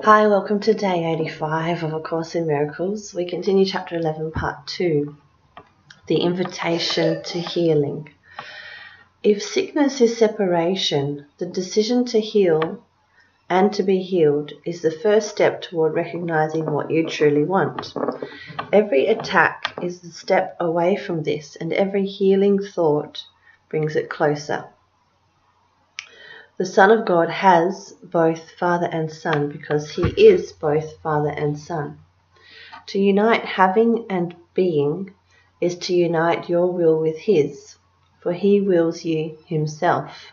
Hi, welcome to day 85 of A Course in Miracles. We continue chapter 11, part 2, the invitation to healing. If sickness is separation, the decision to heal and to be healed is the first step toward recognizing what you truly want. Every attack is the step away from this, and every healing thought brings it closer. The Son of God has both Father and Son because he is both Father and Son. To unite having and being is to unite your will with his, for he wills you himself.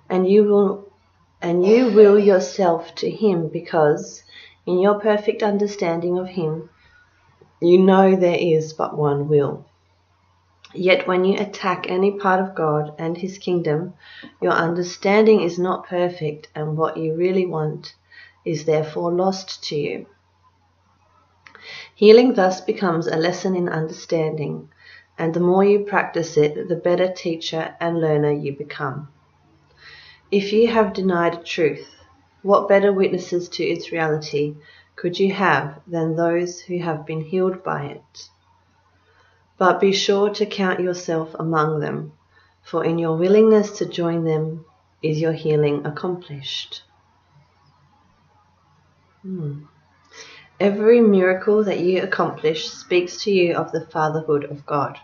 And you will yourself to him because, in your perfect understanding of him, you know there is but one will. Yet when you attack any part of God and his kingdom, your understanding is not perfect, and what you really want is therefore lost to you. Healing thus becomes a lesson in understanding, and the more you practice it, the better teacher and learner you become. If you have denied truth, what better witnesses to its reality could you have than those who have been healed by it? But be sure to count yourself among them, for in your willingness to join them is your healing accomplished. Every miracle that you accomplish speaks to you of the fatherhood of God.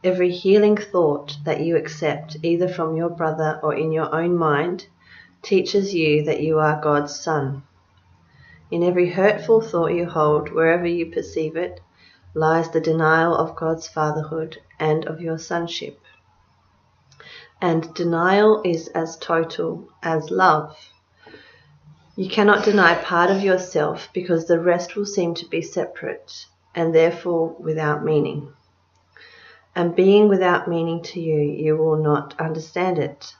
Every healing thought that you accept, either from your brother or in your own mind, teaches you that you are God's son. In every hurtful thought you hold, wherever you perceive it, lies the denial of God's fatherhood and of your sonship. And denial is as total as love. You cannot deny part of yourself because the rest will seem to be separate and therefore without meaning. And being without meaning to you, you will not understand it.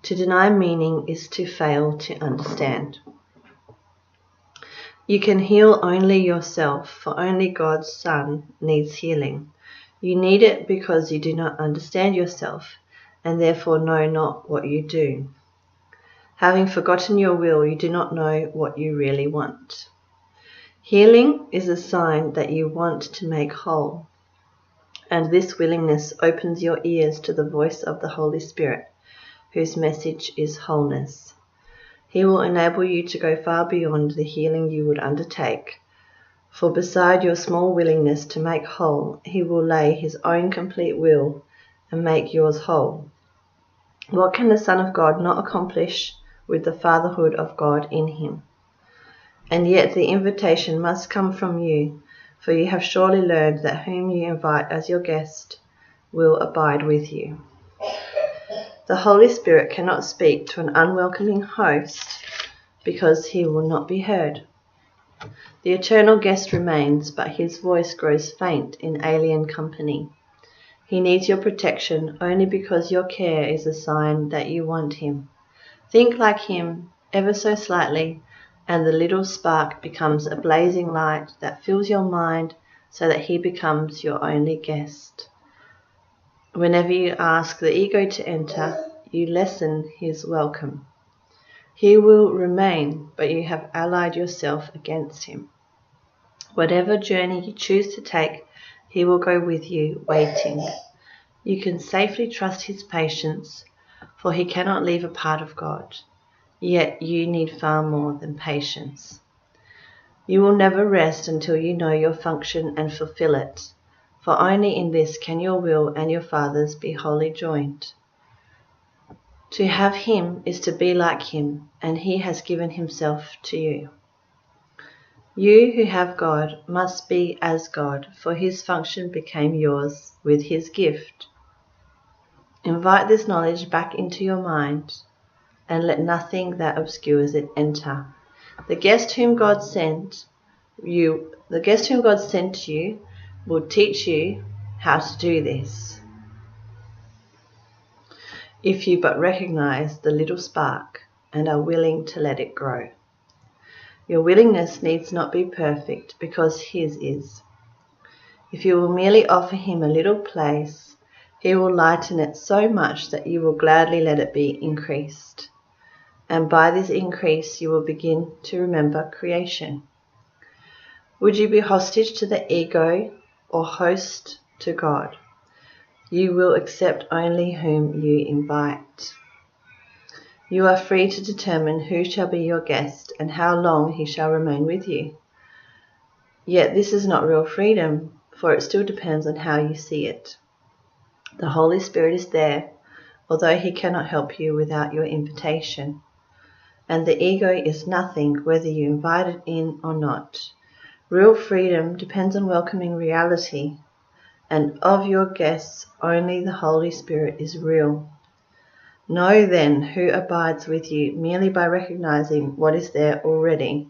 To deny meaning is to fail to understand. You can heal only yourself, for only God's Son needs healing. You need it because you do not understand yourself, and therefore know not what you do. Having forgotten your will, you do not know what you really want. Healing is a sign that you want to make whole, and this willingness opens your ears to the voice of the Holy Spirit, whose message is wholeness. He will enable you to go far beyond the healing you would undertake, for beside your small willingness to make whole, he will lay his own complete will and make yours whole. What can the Son of God not accomplish with the fatherhood of God in him? And yet the invitation must come from you, for you have surely learned that whom you invite as your guest will abide with you. The Holy Spirit cannot speak to an unwelcoming host because he will not be heard. The eternal guest remains, but his voice grows faint in alien company. He needs your protection only because your care is a sign that you want him. Think like him, ever so slightly, and the little spark becomes a blazing light that fills your mind so that he becomes your only guest. Whenever you ask the ego to enter, you lessen his welcome. He will remain, but you have allied yourself against him. Whatever journey you choose to take, he will go with you, waiting. You can safely trust his patience, for he cannot leave a part of God. Yet you need far more than patience. You will never rest until you know your function and fulfill it, for only in this can your will and your Father's be wholly joined. To have him is to be like him, and he has given himself to you. You who have God must be as God, for his function became yours with his gift. Invite this knowledge back into your mind, and let nothing that obscures it enter. The guest whom God sent you will teach you how to do this, if you but recognize the little spark and are willing to let it grow. Your willingness needs not be perfect because his is. If you will merely offer him a little place, he will lighten it so much that you will gladly let it be increased. and by this increase you will begin to remember creation. Would you be hostage to the ego or host to God? You will accept only whom you invite. You are free to determine who shall be your guest and how long he shall remain with you. Yet this is not real freedom, for it still depends on how you see it. The Holy Spirit is there, although he cannot help you without your invitation. And the ego is nothing whether you invite it in or not. Real freedom depends on welcoming reality, and of your guests only the Holy Spirit is real. Know then who abides with you merely by recognizing what is there already,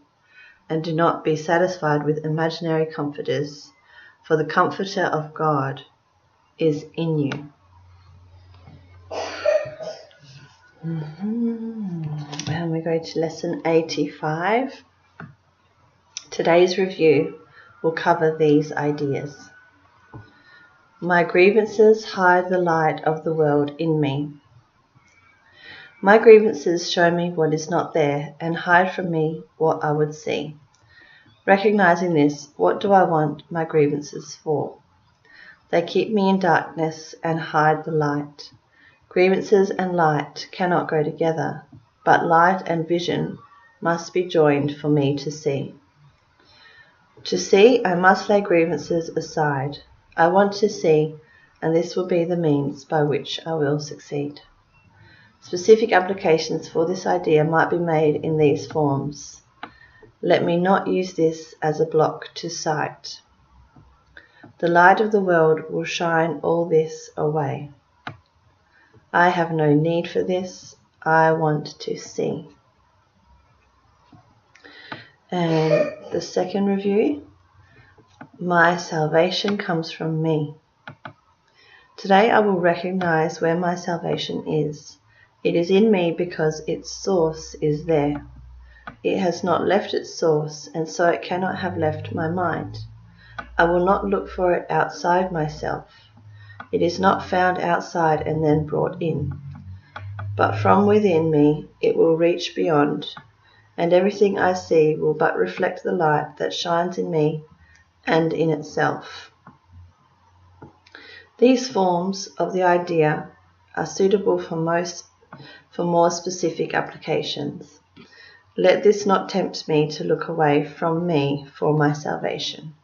and do not be satisfied with imaginary comforters, for the Comforter of God is in you. And we go to lesson 85. Today's review will cover these ideas. My grievances hide the light of the world in me. My grievances show me what is not there and hide from me what I would see. Recognizing this, what do I want my grievances for? They keep me in darkness and hide the light. Grievances and light cannot go together, but light and vision must be joined for me to see. To see, I must lay grievances aside. I want to see, and this will be the means by which I will succeed. Specific applications for this idea might be made in these forms. Let me not use this as a block to sight. The light of the world will shine all this away. I have no need for this. I want to see. And the second review, my salvation comes from me. Today I will recognize where my salvation is. It is in me because its source is there. It has not left its source, and so it cannot have left my mind. I will not look for it outside myself. It is not found outside and then brought in. But from within me it will reach beyond, and everything I see will but reflect the light that shines in me and in itself. These forms of the idea are suitable for more specific applications. Let this not tempt me to look away from me for my salvation.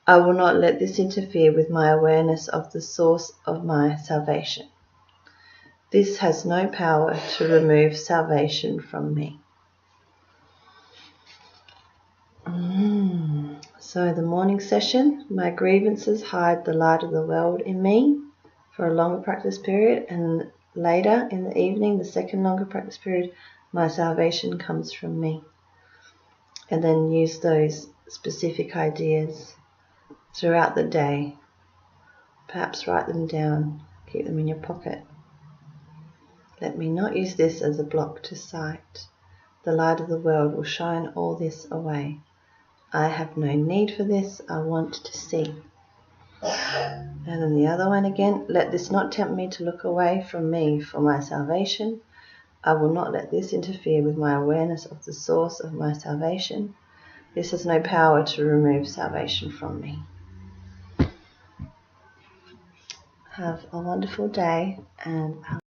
I will not let this interfere with my awareness of the source of my salvation. This has no power to remove salvation from me. So the morning session, my grievances hide the light of the world in me for a longer practice period, and later in the evening, the second longer practice period, my salvation comes from me. And then use those specific ideas throughout the day. Perhaps write them down, keep them in your pocket. Let me not use this as a block to sight. The light of the world will shine all this away. I have no need for this, I want to see. And then the other one again, let this not tempt me to look away from me for my salvation. I will not let this interfere with my awareness of the source of my salvation. This has no power to remove salvation from me. Have a wonderful day, and